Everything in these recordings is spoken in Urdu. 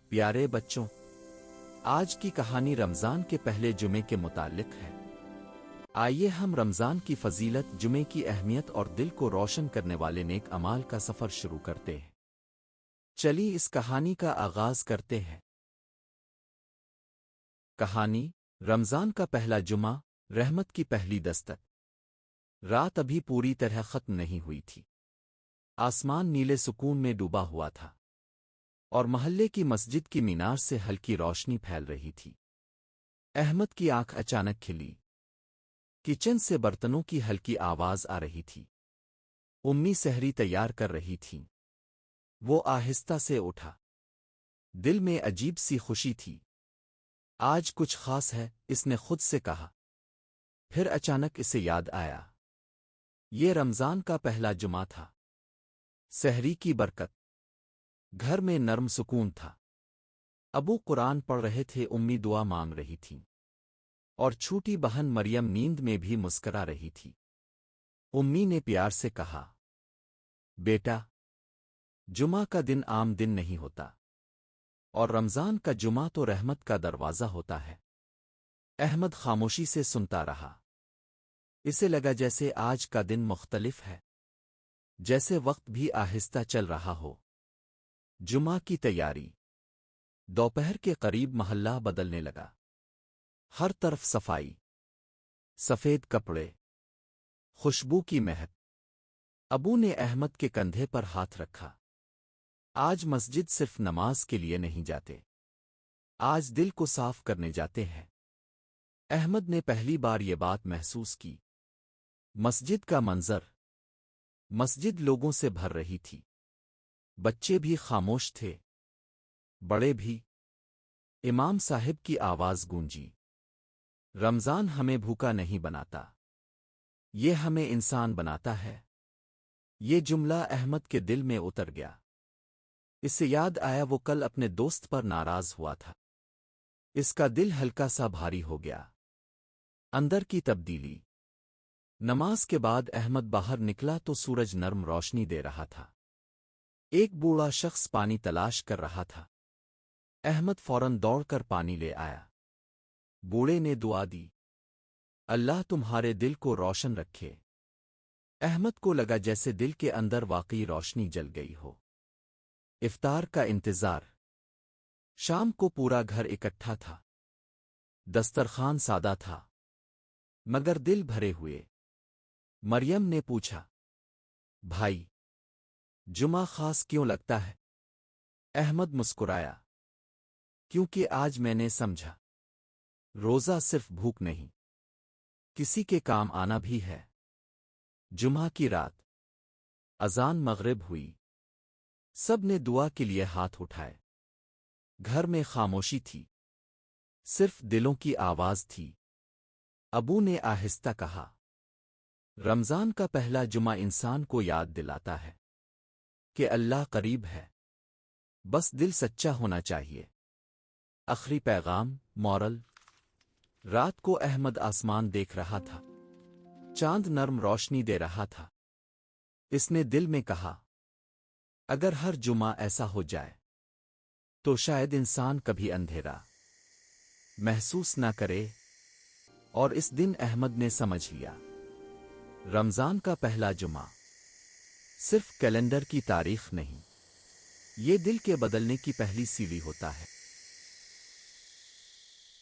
پیارے بچوں، آج کی کہانی رمضان کے پہلے جمعے کے متعلق ہے۔ آئیے ہم رمضان کی فضیلت، جمعے کی اہمیت اور دل کو روشن کرنے والے نیک اعمال کا سفر شروع کرتے ہیں۔ چلیے اس کہانی کا آغاز کرتے ہیں۔ کہانی: رمضان کا پہلا جمعہ، رحمت کی پہلی دستک۔ رات ابھی پوری طرح ختم نہیں ہوئی تھی۔ آسمان نیلے سکون میں ڈوبا ہوا تھا اور محلے کی مسجد کی مینار سے ہلکی روشنی پھیل رہی تھی۔ احمد کی آنکھ اچانک کھلی۔ کچن سے برتنوں کی ہلکی آواز آ رہی تھی۔ امی سحری تیار کر رہی تھیں۔ وہ آہستہ سے اٹھا۔ دل میں عجیب سی خوشی تھی۔ آج کچھ خاص ہے، اس نے خود سے کہا۔ پھر اچانک اسے یاد آیا، یہ رمضان کا پہلا جمعہ تھا۔ سحری کی برکت۔ گھر میں نرم سکون تھا۔ ابو قرآن پڑھ رہے تھے، امی دعا مانگ رہی تھیں، اور چھوٹی بہن مریم نیند میں بھی مسکرا رہی تھی۔ امی نے پیار سے کہا، بیٹا، جمعہ کا دن عام دن نہیں ہوتا، اور رمضان کا جمعہ تو رحمت کا دروازہ ہوتا ہے۔ احمد خاموشی سے سنتا رہا۔ اسے لگا جیسے آج کا دن مختلف ہے، جیسے وقت بھی آہستہ چل رہا ہو۔ جمعہ کی تیاری۔ دوپہر کے قریب محلہ بدلنے لگا۔ ہر طرف صفائی، سفید کپڑے، خوشبو کی مہک۔ ابو نے احمد کے کندھے پر ہاتھ رکھا۔ آج مسجد صرف نماز کے لیے نہیں جاتے، آج دل کو صاف کرنے جاتے ہیں۔ احمد نے پہلی بار یہ بات محسوس کی۔ مسجد کا منظر۔ مسجد لوگوں سے بھر رہی تھی۔ بچے بھی خاموش تھے، بڑے بھی۔ امام صاحب کی آواز گونجی، رمضان ہمیں بھوکا نہیں بناتا، یہ ہمیں انسان بناتا ہے۔ یہ جملہ احمد کے دل میں اتر گیا۔ اسے یاد آیا وہ کل اپنے دوست پر ناراض ہوا تھا۔ اس کا دل ہلکا سا بھاری ہو گیا۔ اندر کی تبدیلی۔ نماز کے بعد احمد باہر نکلا تو سورج نرم روشنی دے رہا تھا۔ ایک بوڑھا شخص پانی تلاش کر رہا تھا۔ احمد فوراً دوڑ کر پانی لے آیا۔ بوڑھے نے دعا دی، اللہ تمہارے دل کو روشن رکھے۔ احمد کو لگا جیسے دل کے اندر واقعی روشنی جل گئی ہو۔ افطار کا انتظار۔ شام کو پورا گھر اکٹھا تھا۔ دسترخوان سادہ تھا، مگر دل بھرے ہوئے۔ مریم نے پوچھا، بھائی، جمعہ خاص کیوں لگتا ہے؟ احمد مسکرایا، کیونکہ آج میں نے سمجھا، روزہ صرف بھوک نہیں، کسی کے کام آنا بھی ہے۔ جمعہ کی رات۔ اذان مغرب ہوئی۔ سب نے دعا کے لیے ہاتھ اٹھائے۔ گھر میں خاموشی تھی، صرف دلوں کی آواز تھی۔ ابو نے آہستہ کہا، رمضان کا پہلا جمعہ انسان کو یاد دلاتا ہے کہ اللہ قریب ہے، بس دل سچا ہونا چاہیے۔ آخری پیغام، مورل۔ رات کو احمد آسمان دیکھ رہا تھا۔ چاند نرم روشنی دے رہا تھا۔ اس نے دل میں کہا، اگر ہر جمعہ ایسا ہو جائے تو شاید انسان کبھی اندھیرا محسوس نہ کرے۔ اور اس دن احمد نے سمجھ لیا، رمضان کا پہلا جمعہ صرف کیلنڈر کی تاریخ نہیں، یہ دل کے بدلنے کی پہلی سیڑھی ہوتا ہے۔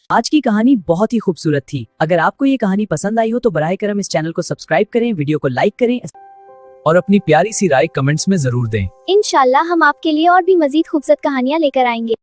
آج کی کہانی بہت ہی خوبصورت تھی۔ اگر آپ کو یہ کہانی پسند آئی ہو تو براہ کرم اس چینل کو سبسکرائب کریں، ویڈیو کو لائک کریں اور اپنی پیاری سی رائے کمنٹس میں ضرور دیں۔ انشاءاللہ ہم آپ کے لیے اور بھی مزید خوبصورت کہانیاں لے کر آئیں گے۔